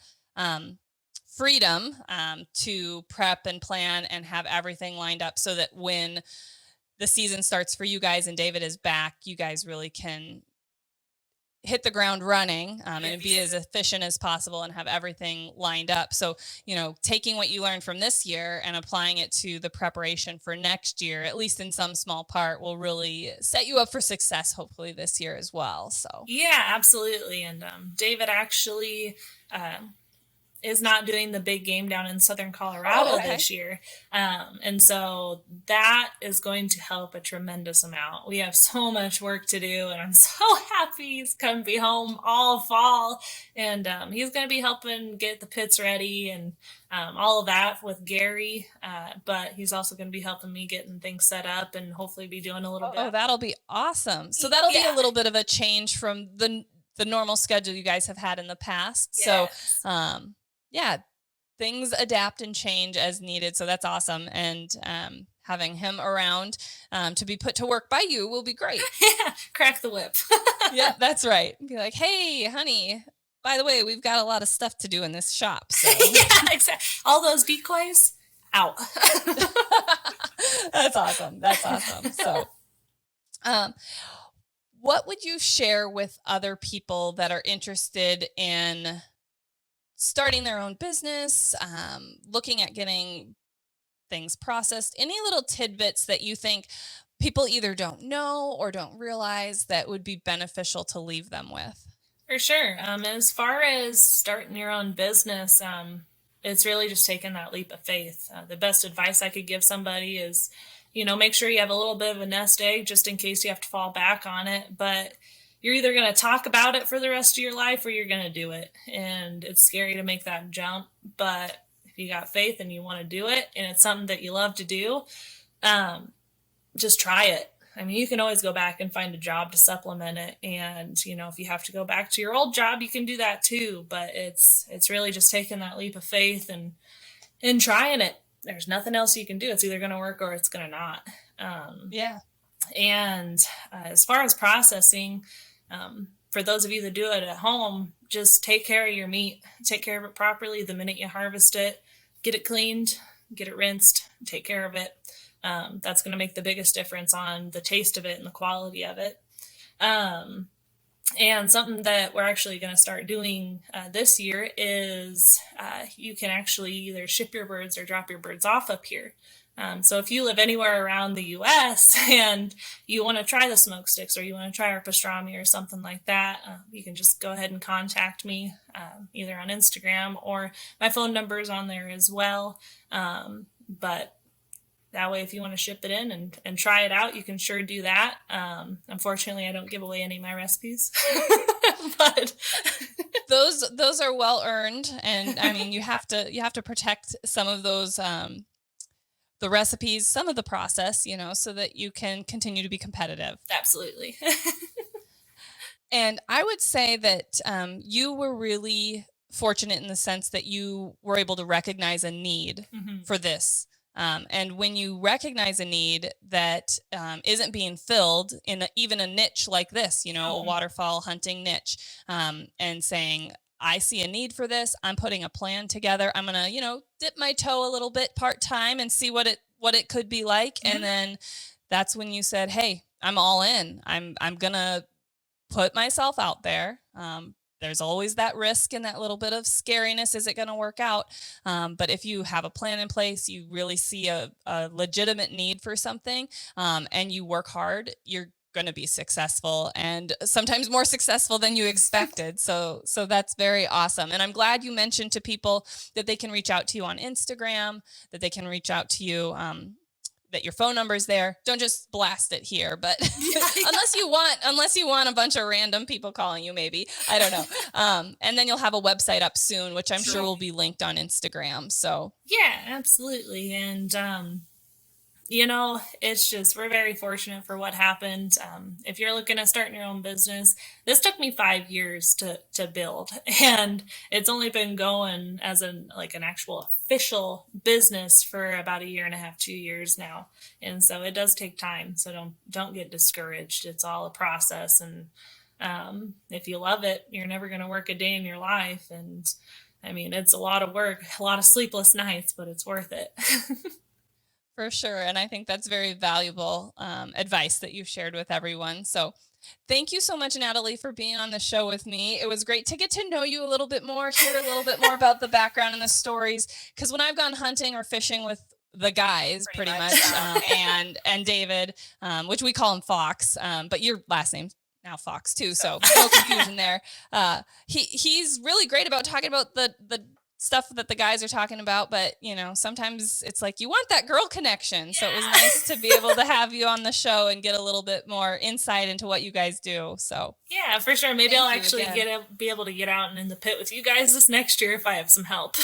freedom to prep and plan and have everything lined up so that when the season starts for you guys and David is back, you guys really can hit the ground running and be as efficient as possible and have everything lined up. So, taking what you learned from this year and applying it to the preparation for next year, at least in some small part, will really set you up for success, hopefully this year as well. So, yeah, absolutely. And David actually is not doing the big game down in southern Colorado this year. And so that is going to help a tremendous amount. We have so much work to do, and I'm so happy he's going to be home all fall. And he's going to be helping get the pits ready and all of that with Gary. But he's also going to be helping me getting things set up and hopefully be doing a little bit. Oh, that'll be awesome. So that'll be a little bit of a change from the normal schedule you guys have had in the past. Yes. So, yeah, things adapt and change as needed. So that's awesome. And having him around to be put to work by you will be great. Yeah, crack the whip. Yeah, that's right. Be like, hey, honey, by the way, we've got a lot of stuff to do in this shop. So. Yeah, exactly. All those decoys, out. That's awesome. That's awesome. So, what would you share with other people that are interested in starting their own business, looking at getting things processed? Any little tidbits that you think people either don't know or don't realize that would be beneficial to leave them with? For sure. As far as starting your own business, it's really just taking that leap of faith. The best advice I could give somebody is, make sure you have a little bit of a nest egg just in case you have to fall back on it. But you're either going to talk about it for the rest of your life or you're going to do it. And it's scary to make that jump. But if you got faith and you want to do it and it's something that you love to do, just try it. I mean, you can always go back and find a job to supplement it. And, if you have to go back to your old job, you can do that too. But it's really just taking that leap of faith and trying it. There's nothing else you can do. It's either going to work or it's going to not. Yeah. And as far as processing, for those of you that do it at home, just take care of your meat. Take care of it properly the minute you harvest it. Get it cleaned, get it rinsed, take care of it. That's going to make the biggest difference on the taste of it and the quality of it. And something that we're actually going to start doing this year is you can actually either ship your birds or drop your birds off up here. So if you live anywhere around the U.S. and you want to try the smoke sticks or you want to try our pastrami or something like that, you can just go ahead and contact me either on Instagram, or my phone number is on there as well. But that way, if you want to ship it in and try it out, you can sure do that. Unfortunately, I don't give away any of my recipes, but those are well earned, and I mean you have to protect some of those. The recipes, some of the process, so that you can continue to be competitive. Absolutely. And I would say that you were really fortunate in the sense that you were able to recognize a need for this. And when you recognize a need that isn't being filled in even a niche like this, a waterfowl hunting niche, and saying, I see a need for this. I'm putting a plan together. I'm going to, dip my toe a little bit part-time and see what it could be like. Mm-hmm. And then that's when you said, hey, I'm all in. I'm going to put myself out there. There's always that risk and that little bit of scariness. Is it going to work out? But if you have a plan in place, you really see a legitimate need for something, and you work hard, you're going to be successful, and sometimes more successful than you expected. So that's very awesome. And I'm glad you mentioned to people that they can reach out to you on Instagram, that they can reach out to you that your phone number is there. Don't just blast it here, but unless you want a bunch of random people calling you, maybe, I don't know. And then you'll have a website up soon, which I'm sure will be linked on Instagram. So yeah, absolutely. And, it's just, we're very fortunate for what happened. If you're looking at starting your own business, this took me 5 years to build, and it's only been going as an actual official business for about a year and a half, 2 years now. And so it does take time. So don't get discouraged. It's all a process. And, if you love it, you're never going to work a day in your life. And I mean, it's a lot of work, a lot of sleepless nights, but it's worth it. for sure. And I think that's very valuable advice that you've shared with everyone. So thank you so much, Natalie, for being on the show with me. It was great to get to know you a little bit more, hear a little bit more about the background and the stories. Because when I've gone hunting or fishing with the guys, pretty much, and David, which we call him Fox, but your last name's now Fox too, so no confusion there. He's really great about talking about the stuff that the guys are talking about, but sometimes it's like you want that girl connection. So it was nice to be able to have you on the show and get a little bit more insight into what you guys do. So yeah, for sure. Maybe I'll actually be able to get out and in the pit with you guys this next year if I have some help.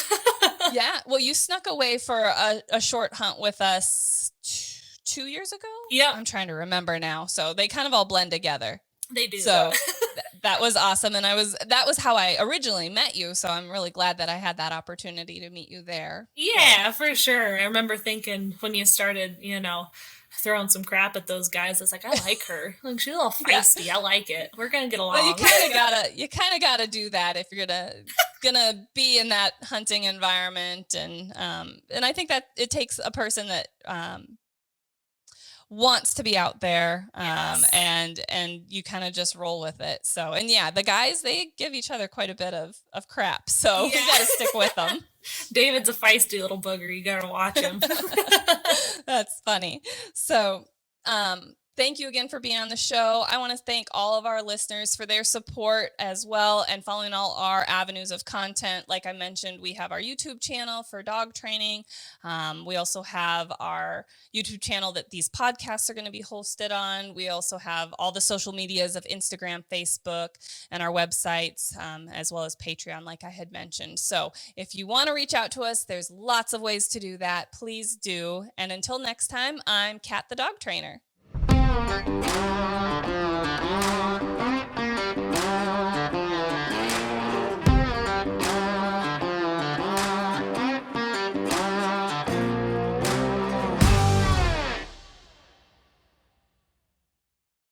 Yeah. Well, you snuck away for a short hunt with us 2 years ago. Yeah. I'm trying to remember now. So they kind of all blend together. They do. So that was awesome. And that was how I originally met you. So I'm really glad that I had that opportunity to meet you there. Yeah, for sure. I remember thinking when you started, throwing some crap at those guys, I was like, I like her. Like, she's a little feisty. Yeah. I like it. We're going to get along. Well, you kind of gotta do that if you're gonna be in that hunting environment. And I think that it takes a person that, wants to be out there, and you kind of just roll with it. So, and yeah, the guys, they give each other quite a bit of crap, so we got to stick with them. David's a feisty little booger. You got to watch him. That's funny. So, thank you again for being on the show. I want to thank all of our listeners for their support as well and following all our avenues of content. Like I mentioned, we have our YouTube channel for dog training. We also have our YouTube channel that these podcasts are going to be hosted on. We also have all the social medias of Instagram, Facebook, and our websites, as well as Patreon, like I had mentioned. So if you want to reach out to us, there's lots of ways to do that. Please do. And until next time, I'm Kat the dog trainer. Thank you.